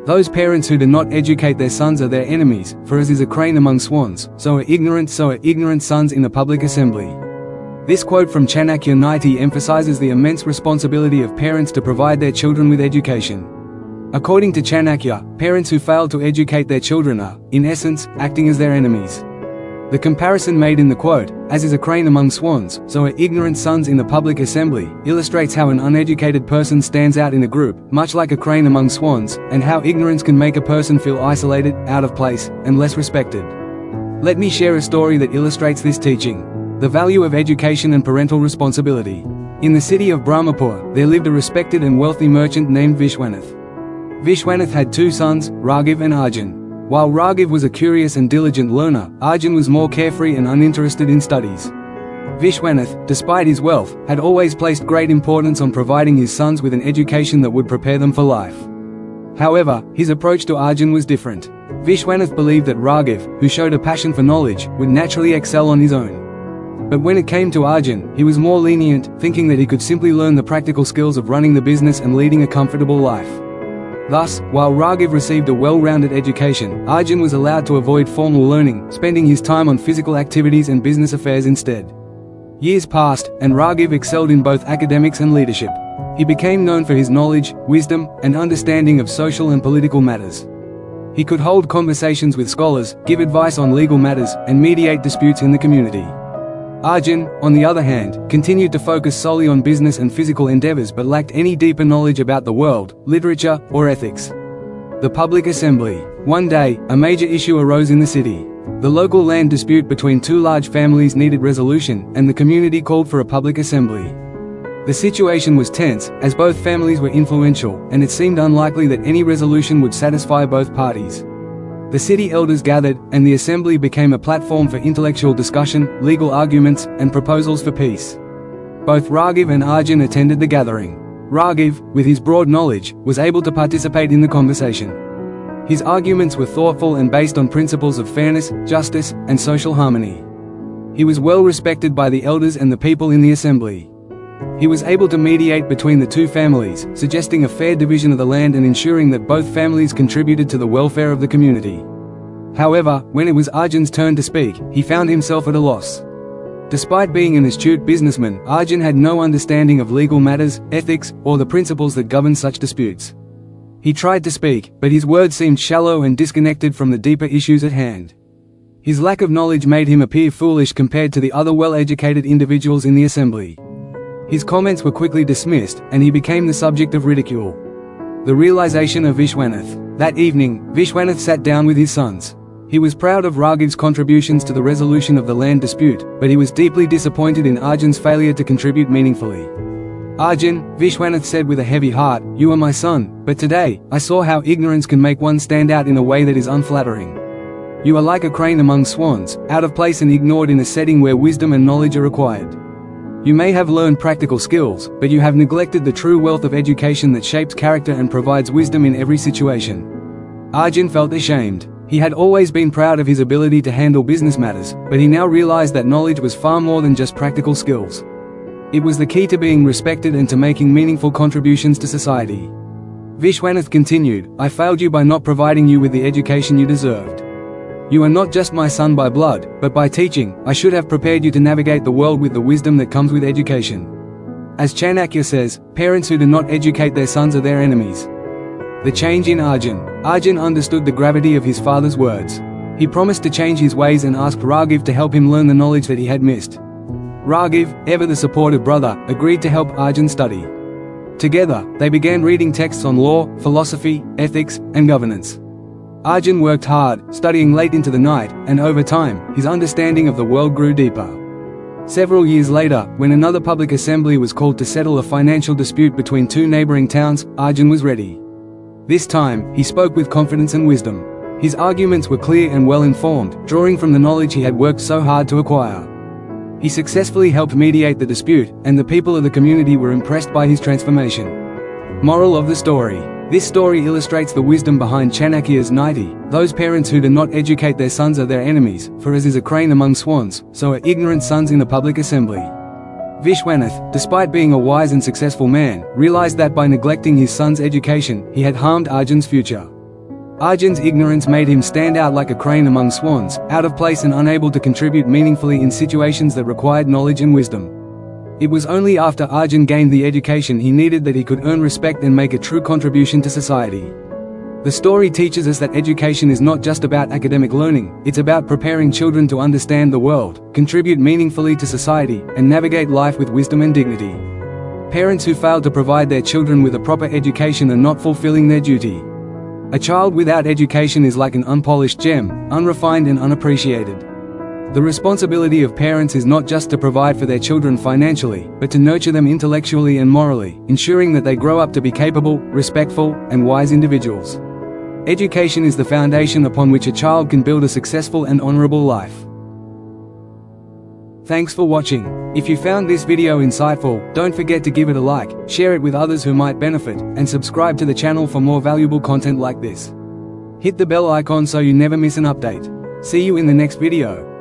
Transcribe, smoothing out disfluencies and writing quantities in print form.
Those parents who do not educate their sons are their enemies, for as is a crane among swans, so are ignorant sons in the public assembly. This quote from Chanakya Niti emphasizes the immense responsibility of parents to provide their children with education. According to Chanakya, parents who fail to educate their children are, in essence, acting as their enemies. The comparison made in the quote, as is a crane among swans, so are ignorant sons in the public assembly, illustrates how an uneducated person stands out in a group, much like a crane among swans, and how ignorance can make a person feel isolated, out of place, and less respected. Let me share a story that illustrates this teaching: the value of education and parental responsibility. In the city of Brahmapur, there lived a respected and wealthy merchant named Vishwanath. Vishwanath had two sons, Raghav and Arjun. While Raghav was a curious and diligent learner, Arjun was more carefree and uninterested in studies. Vishwanath, despite his wealth, had always placed great importance on providing his sons with an education that would prepare them for life. However, his approach to Arjun was different. Vishwanath believed that Raghav, who showed a passion for knowledge, would naturally excel on his own. But when it came to Arjun, he was more lenient, thinking that he could simply learn the practical skills of running the business and leading a comfortable life. Thus, while Raghav received a well-rounded education, Arjun was allowed to avoid formal learning, spending his time on physical activities and business affairs instead. Years passed, and Raghav excelled in both academics and leadership. He became known for his knowledge, wisdom, and understanding of social and political matters. He could hold conversations with scholars, give advice on legal matters, and mediate disputes in the community. Arjun, on the other hand, continued to focus solely on business and physical endeavors but lacked any deeper knowledge about the world, literature, or ethics. The public assembly. One day, a major issue arose in the city. The local land dispute between two large families needed resolution, and the community called for a public assembly. The situation was tense, as both families were influential, and it seemed unlikely that any resolution would satisfy both parties. The city elders gathered, and the assembly became a platform for intellectual discussion, legal arguments, and proposals for peace. Both Raghav and Arjun attended the gathering. Raghav, with his broad knowledge, was able to participate in the conversation. His arguments were thoughtful and based on principles of fairness, justice, and social harmony. He was well respected by the elders and the people in the assembly. He was able to mediate between the two families, suggesting a fair division of the land and ensuring that both families contributed to the welfare of the community. However, when it was Arjun's turn to speak, he found himself at a loss. Despite being an astute businessman, Arjun had no understanding of legal matters, ethics, or the principles that govern such disputes. He tried to speak, but his words seemed shallow and disconnected from the deeper issues at hand. His lack of knowledge made him appear foolish compared to the other well-educated individuals in the assembly. His comments were quickly dismissed, and he became the subject of ridicule. The realization of Vishwanath. That evening, Vishwanath sat down with his sons. He was proud of Raghav's contributions to the resolution of the land dispute, but he was deeply disappointed in Arjun's failure to contribute meaningfully. Arjun, Vishwanath said with a heavy heart, "You are my son, but today, I saw how ignorance can make one stand out in a way that is unflattering. You are like a crane among swans, out of place and ignored in a setting where wisdom and knowledge are required. You may have learned practical skills, but you have neglected the true wealth of education that shapes character and provides wisdom in every situation." Arjun felt ashamed. He had always been proud of his ability to handle business matters, but he now realized that knowledge was far more than just practical skills. It was the key to being respected and to making meaningful contributions to society. Vishwanath continued, "I failed you by not providing you with the education you deserved. You are not just my son by blood, but by teaching. I should have prepared you to navigate the world with the wisdom that comes with education." As Chanakya says, parents who do not educate their sons are their enemies. The change in Arjun. Arjun understood the gravity of his father's words. He promised to change his ways and asked Raghav to help him learn the knowledge that he had missed. Raghav, ever the supportive brother, agreed to help Arjun study. Together, they began reading texts on law, philosophy, ethics, and governance. Arjun worked hard, studying late into the night, and over time, his understanding of the world grew deeper. Several years later, when another public assembly was called to settle a financial dispute between two neighboring towns, Arjun was ready. This time, he spoke with confidence and wisdom. His arguments were clear and well-informed, drawing from the knowledge he had worked so hard to acquire. He successfully helped mediate the dispute, and the people of the community were impressed by his transformation. Moral of the story. This story illustrates the wisdom behind Chanakya's Niti. Those parents who do not educate their sons are their enemies, for as is a crane among swans, so are ignorant sons in the public assembly. Vishwanath, despite being a wise and successful man, realized that by neglecting his son's education, he had harmed Arjun's future. Arjun's ignorance made him stand out like a crane among swans, out of place and unable to contribute meaningfully in situations that required knowledge and wisdom. It was only after Arjun gained the education he needed that he could earn respect and make a true contribution to society. The story teaches us that education is not just about academic learning, it's about preparing children to understand the world, contribute meaningfully to society, and navigate life with wisdom and dignity. Parents who fail to provide their children with a proper education are not fulfilling their duty. A child without education is like an unpolished gem, unrefined and unappreciated. The responsibility of parents is not just to provide for their children financially, but to nurture them intellectually and morally, ensuring that they grow up to be capable, respectful, and wise individuals. Education is the foundation upon which a child can build a successful and honorable life. Thanks for watching. If you found this video insightful, don't forget to give it a like, share it with others who might benefit, and subscribe to the channel for more valuable content like this. Hit the bell icon so you never miss an update. See you in the next video.